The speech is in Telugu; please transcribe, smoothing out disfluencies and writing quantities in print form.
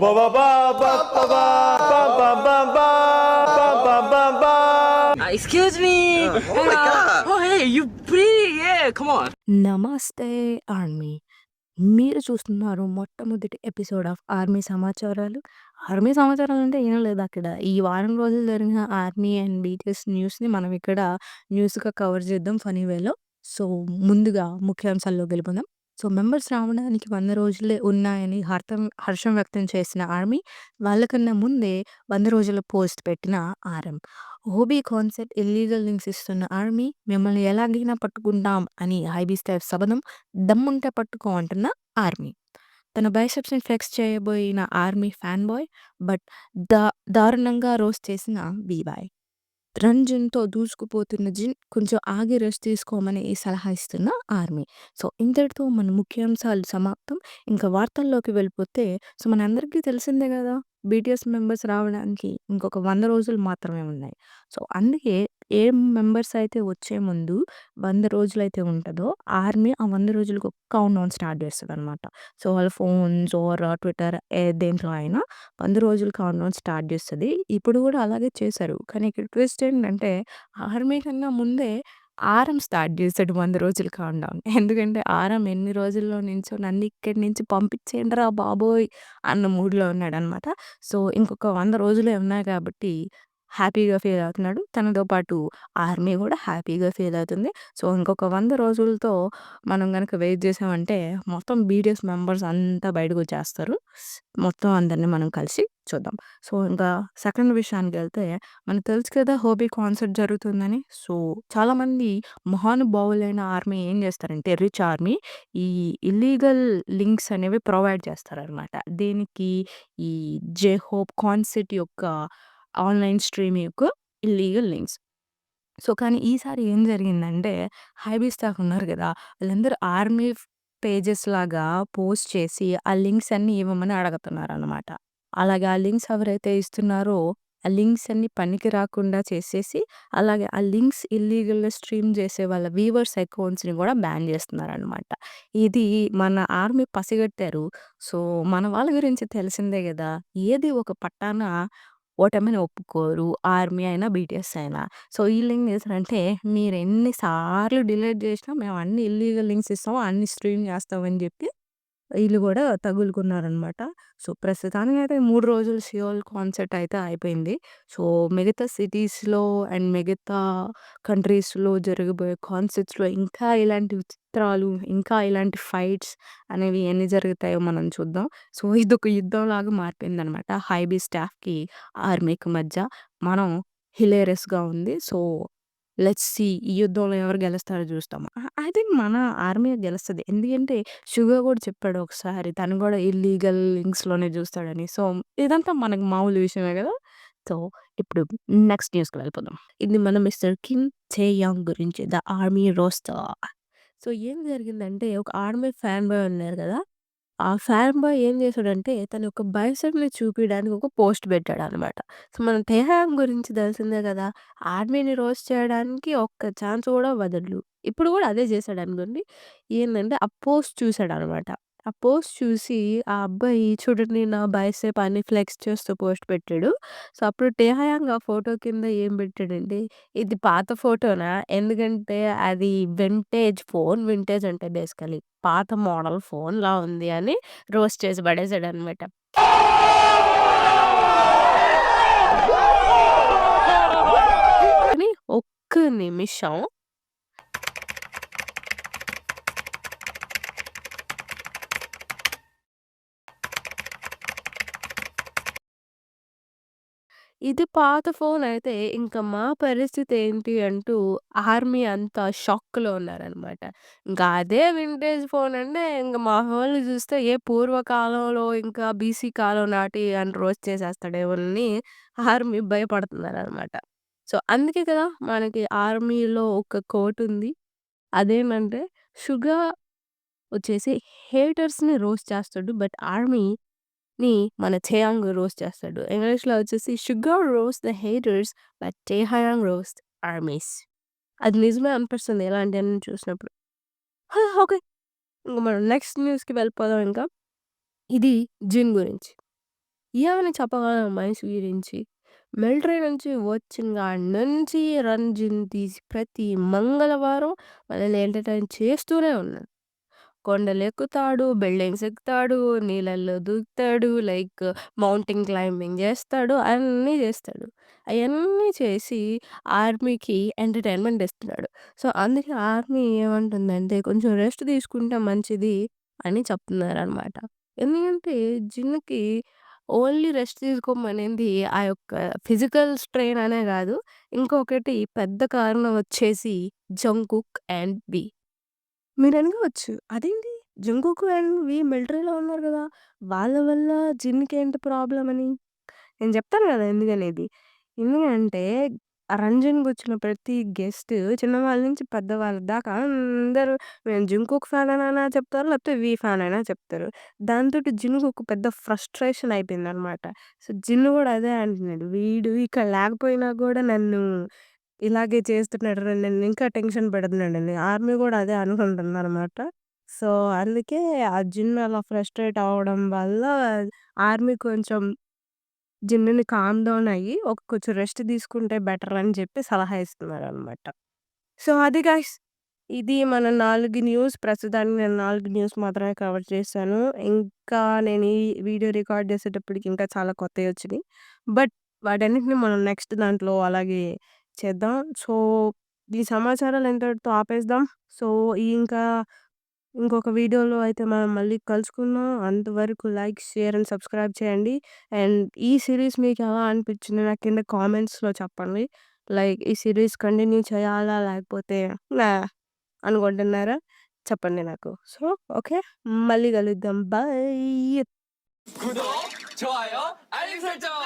ba ba ba ba ba ba ba ba ba ba ba ba ba ba. Excuse me. Oh my God. Oh, hey, you pretty. Yeah, come on. నమస్తే ఆర్మీ. మీరు చూస్తున్నారు మొట్టమొదటి ఎపిసోడ్ ఆఫ్ ఆర్మీ సమాచారాలు. ఆర్మీ సమాచారాలు అంటే ఏం లేదు అక్కడ. ఈ వారం రోజులు జరిగిన ఆర్మీ అండ్ బీటీఎస్ న్యూస్‌ని మనం ఇక్కడ న్యూస్‌గా కవర్ చేద్దాం ఫన్నీ వేలో. సో, ముందుగా ముఖ్యాంశాల్లోకి వెళ్ళిపోదాం. సో, మెంబర్స్ రావడానికి 100 రోజులే ఉన్నాయని హర్షం వ్యక్తం చేసిన ఆర్మీ, వాళ్ళకన్నా ముందే 100 రోజుల పోస్ట్ పెట్టిన RM. OB concept illegal links ఇస్తున్న ఆర్మీ, మిమ్మల్ని ఎలాగైనా పట్టుకుంటాం అని ఐబీ స్టాఫ్ శపథం, దమ్ముంటే పట్టుకో అంటున్న ఆర్మీ. తన బైసెప్స్‌ని ఫ్లెక్స్ చేయబోయిన ఆర్మీ ఫ్యాన్ బాయ్, బట్ దారుణంగా రోస్ట్ చేసిన బీ-బాయ్. రంజన్‌తో దూసుకుపోతున్న జిన్, కొంచెం ఆగి రెస్ట్ తీసుకోమని సలహా ఇస్తున్న ఆర్మీ. సో, ఇంతటితో మన ముఖ్యాంశాలు సమాప్తం. ఇంకా వార్తల్లోకి వెళ్ళిపోతే, సో, మనందరికీ తెలిసిందే గదా! బీటీఎస్ మెంబర్స్ రావడానికి ఇంకొక 100 రోజులు మాత్రమే ఉన్నాయి. సో, అందుకే ఏ మెంబర్స్ అయితే వచ్చే ముందు 100 రోజులైతే ఉంటదో, ఆర్మీ ఆ 100 రోజులకు ఒక కౌంట్ డౌన్ స్టార్ట్ చేస్తదనమాట. సో, వాళ్ళ ఫోన్స్ ఆర్ ట్విట్టర్ దేంట్లో అయినా 100 రోజులు కౌంట్ డౌన్ స్టార్ట్ చేస్తది. ఇప్పుడు గూడా అలాగే చేశారు. కానీ ఇక్కడ ట్విస్ట్ ఏంటంటే, ఆర్మీ కన్నా ముందే ఆర్ఎం స్టార్ట్ చేసాడు 100 రోజులు కౌంట్ డౌన్. ఎందుకంటే ఆర్ఎం ఎన్ని రోజుల్లో నించో నన్ను ఇక్కడి నుంచి పంపించేయండిరా బాబోయ్! అన్న మూడ్‌లో ఉన్నాడనమాట. సో, ఇంకొక 100 రోజులే ఉన్నాయి కాబట్టి హ్యాపీగా ఫీల్ అవుతున్నాడు. తనతో పాటు ఆర్మీ గూడా హ్యాపీగా ఫీల్ అవుతుంది. సో, ఇంకొక 100 రోజులతో మనం గనక వెయిట్ చేసామంటే మొత్తం బీటీఎస్ మెంబర్స్ అంతా బయటకొచ్చేస్తారు. మొత్తం అందరిని మనం కలిసి చూద్దాం. సో, ఇంకా సెకండ్ విషయానికెళ్తే, మనకు తెలుసు కదా హోబీ కాన్సర్ట్ జరుగుతుందని. సో, చాలామంది మహానుభావులైన ఆర్మీ ఏం చేస్తారంటే, రిచ్ ఆర్మీ ఈ ఇల్లీగల్ లింక్స్ అనేవి ప్రొవైడ్ చేస్తారనమాట. దేనికి? ఈ జే హోప్ కాన్సర్ట్ యొక్క ఆన్‌లైన్ స్ట్రీమింగ్ యొక్క ఇల్లీగల్ లింక్స్. సో, కానీ ఈసారి ఏం జరిగిందంటే, హైబీ స్టాఫ్ ఉన్నారు గదా! వాళ్ళందరూ ఆర్మీ పేజెస్ లాగా పోస్ట్ చేసి, ఆ లింక్స్ అన్నీ ఇవ్వమని అడుగుతున్నారనమాట. అలాగే ఆ లింక్స్ ఎవరైతే ఇస్తున్నారో, ఆ లింక్స్ అన్నీ పనికి రాకుండా చేసేసి, అలాగే ఆ లింక్స్ ఇల్లీగల్‌గా స్ట్రీమ్ చేసే వాళ్ళ వీవర్స్ అకౌంట్స్‌ని గూడా బ్యాన్ చేస్తున్నారనమాట. ఇది మన ఆర్మీ పసిగట్టారు. సో, మన వాళ్ళ గురించి తెలిసిందే గదా! ఏది ఒక పట్టాన ఓటమిని ఒప్పుకోరు. ఆర్మీ అయినా, బీటీఎస్ అయినా. సో, ఈళ్ళేం చేశారంటే, మీరెన్ని సార్లు డిలీట్ చేసినా మేము అన్ని ఇల్లీగల్ లింక్స్ ఇస్తాము, అన్ని స్ట్రీమ్ చేస్తాం అని చెప్పి ఈళ్ళు గూడా తగులుకున్నారనమాట. సో, ప్రస్తుతానికైతే 3 రోజులు సియోల్ కాన్సర్ట్ అయితే అయిపోయింది. సో, మిగతా సిటీస్‌లో అండ్ మిగతా కంట్రీస్‌లో జరగబోయే కాన్సర్ట్స్‌లో ఇంకా ఇలాంటి విచిత్రాలు, ఇంకా ఇలాంటి ఫైట్స్ అనేవి ఎన్ని జరుగుతాయో మనం చూద్దాం. సో, ఇదొక యుద్ధంలాగా మారిపోయిందనమాట. హైబీ స్టాఫ్‌కి, ఆర్మీకి మధ్య. మనం హిలేరియస్‌గా ఉంది. సో, లెట్స్ సీ ఈ యుద్ధంలో ఎవరు గెలుస్తారో చూస్తాం. ఐ థింక్ మన ఆర్మీ గెలుస్తది. ఎందుకంటే షుగా గూడా చెప్పాడు ఒకసారి. తను గూడా ఇల్లీగల్ లింక్స్‌లోనే జూస్తాడని. సో, ఇదంతా మనకు మామూలు విషయమే గదా! సో, ఇప్పుడు నెక్స్ట్ న్యూస్‌కి వెళ్ళిపోదాం. ఇది మన మిస్టర్ కిమ్ చే యాంగ్ గురించి. The army roster. సో, ఏం జరిగిందంటే ఒక ఆర్మీ ఫ్యాన్ బాయ్ ఉన్నారు గదా! ఆ ఫ్యాన్ బాయ్ ఏం చేసాడంటే తన యొక్క బైసెప్‌ని చూపియడానికి ఒక పోస్ట్ పెట్టాడనమాట. సో, మన తెహాన్ గురించి తెలిసిందే గదా! ఆర్మీని రోస్ట్ చేయడానికి ఒక్క ఛాన్స్ గూడా వదలడు. ఇప్పుడు గూడా అదే చేశాడనుకోండి. ఏందంటే ఆ పోస్ట్ చూసాడనమాట. ఆ పోస్ట్ చూసి ఆ అబ్బాయి చూడండి నా బైసెప్ అని ఫ్లెక్స్ చేస్తూ పోస్ట్ పెట్టాడు. సో, అప్పుడు టెహాయాంగ్ ఆ ఫోటో కింద ఏం పెట్టాడంటే, ఇది పాత ఫోటోనా? ఎందుకంటే అది వింటేజ్ ఫోన్. వింటేజ్ అంటే బేసికల్లీ పాత మోడల్ ఫోన్‌లా ఉంది అని రోస్ట్ చేసి పడేసాడనమాట. కానీ ఒక్క నిమిషం ఇది పాత ఫోనయితే ఇంక మా పరిస్థితేంటి అంటూ ఆర్మీ అంతా షాక్‌లో ఉన్నారనమాట. ఇంకా అదే వింటేజ్ ఫోనంటే ఇంక మా వోళ్ళు చూస్తే ఏ పూర్వకాలంలో ఇంకా బీసీ కాలం నాటి అని రోస్ట్ చేసేస్తాడేమోనని ఆర్మీ భయపడుతున్నారనమాట. సో, అందుకే కదా మనకి ఆర్మీలో ఒక కోటుంది. అదేంటంటే 'షుగా' వచ్చేసి హేటర్స్‌ని రోస్ట్ చేస్తాడు. బట్ ఆర్మీని మన 'థేయాంగ్' రోస్ట్ చేస్తాడు. ఇంగ్లీష్‌లో వచ్చేసి 'sugar roast the haters but Taehyung roast armies.' అది నిజమే అనిపిస్తుంది ఇలాంటియన్నీ చూసినప్పుడు. ఓకే. ఇంక మనం నెక్స్ట్ న్యూస్‌కి వెళ్ళిపోదాం ఇంకా. ఇది జిన్ గురించి. ఏమని చెప్పగలం మనిషి గురించి? మిలిటరీ నుంచి వచ్చిన కాడి నుంచి 'రంజిన్' తీసి ప్రతి మంగళవారం మనల్ని ఎంటర్‌టైన్ చేస్తూనే ఉన్నాడు. కొండలెక్కుతాడు, బిల్డింగ్స్ ఎక్కుతాడు, నీళ్ళల్లో దూకుతాడు, లైక్ మౌంటైన్ క్లైంబింగ్ జేస్తాడు, అన్నీ జేస్తాడు. అయన్నీ చేసి ఆర్మీకి ఎంటర్‌టైన్‌మెంట్ ఇస్తున్నాడు. సో, అందుకే ఆర్మీ ఏమంటుందంటే కొంచెం రెస్ట్ తీసుకుంటే మంచిది అని చెప్తున్నారనమాట. ఎందుకంటే జిన్‌కి ఓన్లీ రెస్ట్ తీసుకోమనింది ఆ యొక్క ఫిజికల్ స్ట్రెయిన్ అనే గాదు. ఇంకొకటి పెద్ద కారణం వచ్చేసి 'జంగ్‌కుక్ అండ్ వి.' మీరనుకోవచ్చు. అదేంటి 'జంగ్‌కుక్ అండ్ వి' మిలిటరీలో ఉన్నారు గదా! వాళ్ళ వల్ల జిన్‌కేంటి ప్రాబ్లమ్ అని? నేను జెప్తాను గదా! ఎందుకనేది. ఎందుకంటే 'రంజన్‌కొచ్చిన' ప్రతి గెస్ట్ చిన్నవాళ్ళ నుంచి పెద్దవాళ్ళ దాకా అందరూ మేము 'జంగ్‌కుక్' ఫ్యాన్ అనైనా చెప్తారు. లేకపోతే 'వి' ఫ్యాన్ అయినా చెప్తారు. దాంతోటి జిన్‌కుక్ పెద్ద ఫ్రస్ట్రేషన్ అయిపోయిందనమాట. సో, జిన్ గూడా అదే అంటున్నాడు. వీడు ఇక్కడ లేకపోయినా గూడా నన్ను ఇలాగే చేస్తున్నాడురా! నన్ను ఇంకా టెన్షన్ పెడుతున్నాడని. ఆర్మీ గూడా అదే అనుకుంటుందనమాట. సో, అందుకే ఆ జిన్ అలా ఫ్రస్ట్రేట్ అవ్వడం వల్ల ఆర్మీ కొంచెం జిన్నుని కామ్ డౌన్ అయ్యి కొంచెం రెస్ట్ తీసుకుంటే బెటర్ అని జెప్పి సలహా ఇస్తున్నారనమాట. సో, అది గైస్. ఇది మన 4 న్యూస్. ప్రస్తుతానికి నేను 4 న్యూస్ మాత్రమే కవర్ చేశాను. ఇంకా నేను ఈ వీడియో రికార్డ్ చేసేటప్పటికి ఇంకా చాలా కొత్తయొచ్చినియి. బట్ వాటన్నిటిని మనం నెక్స్ట్ దాంట్లో అలాగే చేద్దాం. సో, ఈ సమాచారాలు ఇంతటితో ఆపేద్దాం. సో, ఇంకా ఇంకొక వీడియోలో అయితే మనం మళ్ళీ కలుసుకుందాం. అంతవరకు లైక్, షేర్ అండ్ సబ్స్క్రైబ్ చేయండి. అండ్ ఈ సీరీస్ మీకెలా అనిపించింది నాకు కింద కామెంట్స్‌లో చెప్పండి. లైక్ ఈ సీరీస్ కంటిన్యూ చేయాలా? లేకపోతే యాహ్! అనుకుంటున్నారా? చెప్పండి నాకు. So, okay. మళ్ళీ కలుద్దాం. బాయ్. 구독, 좋아요, 알림 설정.